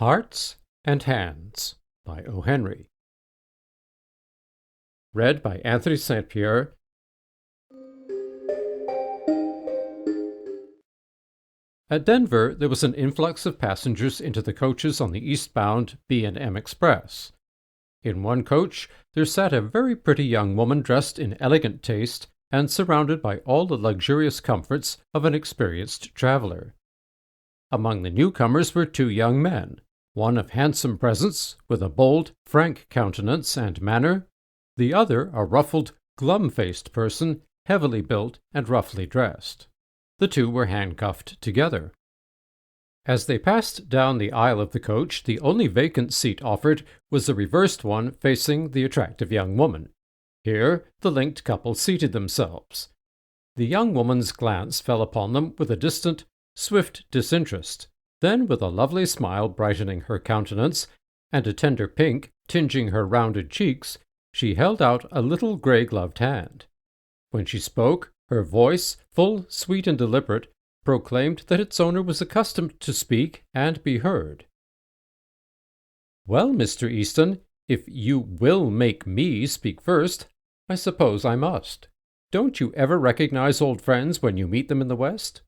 Hearts and Hands by O. Henry. Read by Anthony St. Pierre. At Denver, there was an influx of passengers into the coaches on the eastbound B&M Express. In one coach, there sat a very pretty young woman dressed in elegant taste and surrounded by all the luxurious comforts of an experienced traveler. Among the newcomers were two young men, one of handsome presence, with a bold, frank countenance and manner, the other a ruffled, glum-faced person, heavily built and roughly dressed. The two were handcuffed together. As they passed down the aisle of the coach, the only vacant seat offered was the reversed one facing the attractive young woman. Here the linked couple seated themselves. The young woman's glance fell upon them with a distant, swift disinterest. Then, with a lovely smile brightening her countenance, and a tender pink tinging her rounded cheeks, she held out a little gray-gloved hand. When she spoke, her voice, full, sweet, and deliberate, proclaimed that its owner was accustomed to speak and be heard. "Well, Mr. Easton, if you will make me speak first, I suppose I must. Don't you ever recognize old friends when you meet them in the West?"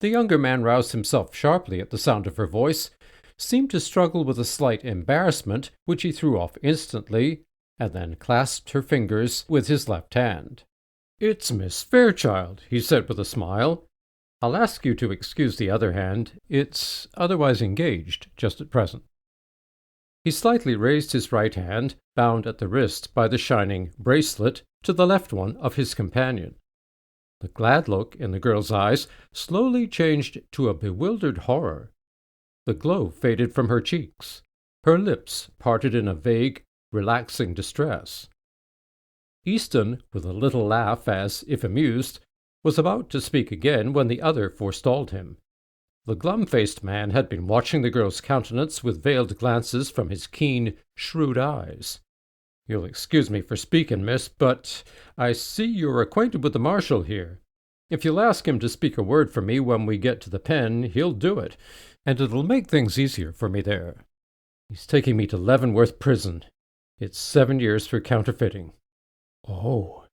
The younger man roused himself sharply at the sound of her voice, seemed to struggle with a slight embarrassment, which he threw off instantly, and then clasped her fingers with his left hand. "It's Miss Fairchild," he said with a smile. "I'll ask you to excuse the other hand. It's otherwise engaged just at present." He slightly raised his right hand, bound at the wrist by the shining bracelet, to the left one of his companion. The glad look in the girl's eyes slowly changed to a bewildered horror. The glow faded from her cheeks. Her lips parted in a vague, relaxing distress. Easton, with a little laugh as if amused, was about to speak again when the other forestalled him. The glum-faced man had been watching the girl's countenance with veiled glances from his keen, shrewd eyes. "You'll excuse me for speaking, miss, but I see you're acquainted with the marshal here. If you'll ask him to speak a word for me when we get to the pen, he'll do it, and it'll make things easier for me there. He's taking me to Leavenworth Prison. It's 7 years for counterfeiting." "Oh,"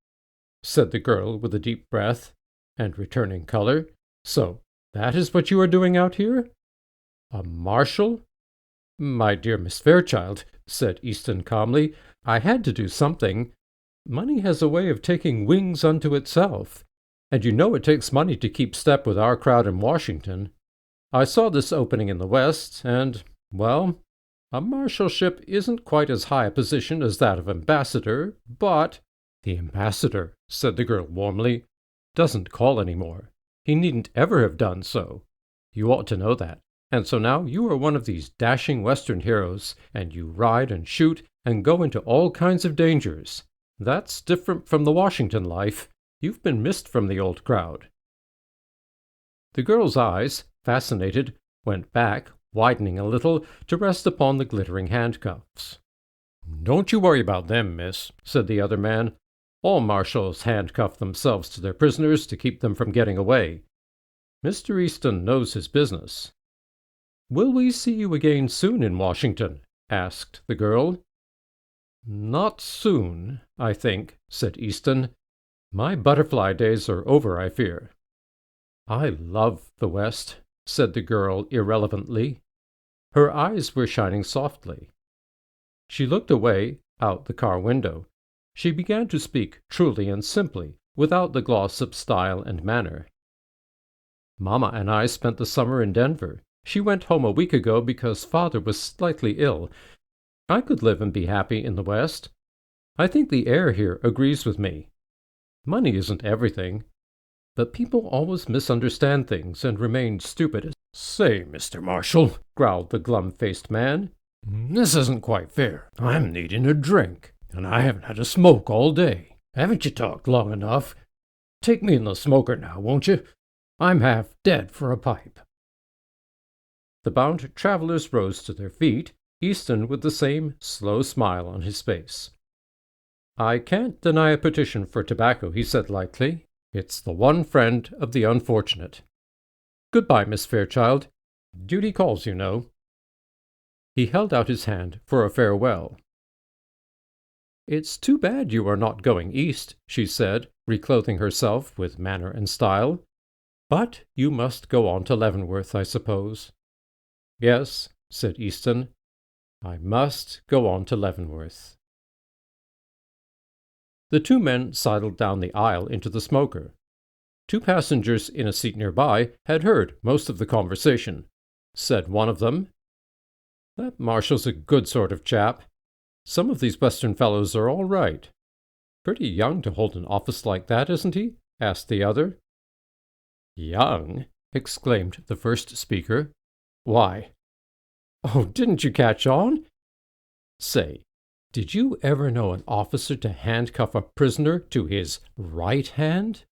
said the girl with a deep breath and returning color. "So that is what you are doing out here? A marshal?" "My dear Miss Fairchild," said Easton calmly, "I had to do something. Money has a way of taking wings unto itself, and you know it takes money to keep step with our crowd in Washington. I saw this opening in the West, and, well, a marshalship isn't quite as high a position as that of ambassador, but—" "The ambassador," said the girl warmly, "doesn't call any more. He needn't ever have done so. You ought to know that. And so now you are one of these dashing Western heroes, and you ride and shoot and go into all kinds of dangers. That's different from the Washington life. You've been missed from the old crowd." The girl's eyes, fascinated, went back, widening a little, to rest upon the glittering handcuffs. "Don't you worry about them, miss," said the other man. "All marshals handcuff themselves to their prisoners to keep them from getting away. Mr. Easton knows his business." "Will we see you again soon in Washington?" asked the girl. "Not soon, I think," said Easton. "My butterfly days are over, I fear." "I love the West," said the girl irrelevantly. Her eyes were shining softly. She looked away, out the car window. She began to speak truly and simply, without the gloss of style and manner. "Mamma and I spent the summer in Denver. She went home a week ago because Father was slightly ill. I could live and be happy in the West. I think the air here agrees with me. Money isn't everything, but people always misunderstand things and remain stupid." "Say, Mr. Marshal," growled the glum-faced man, "this isn't quite fair. I'm needing a drink, and I haven't had a smoke all day. Haven't you talked long enough? Take me in the smoker now, won't you? I'm half dead for a pipe." The bound travelers rose to their feet, Easton with the same slow smile on his face. "I can't deny a petition for tobacco," he said lightly. "It's the one friend of the unfortunate. Goodbye, Miss Fairchild. Duty calls, you know." He held out his hand for a farewell. "It's too bad you are not going east," she said, reclothing herself with manner and style. "But you must go on to Leavenworth, I suppose." "Yes," said Easton, "I must go on to Leavenworth." The two men sidled down the aisle into the smoker. Two passengers in a seat nearby had heard most of the conversation. Said one of them, "That Marshall's a good sort of chap. Some of these Western fellows are all right." "Pretty young to hold an office like that, isn't he?" asked the other. "Young?" exclaimed the first speaker. "Why? Oh, didn't you catch on? Say, did you ever know an officer to handcuff a prisoner to his right hand?"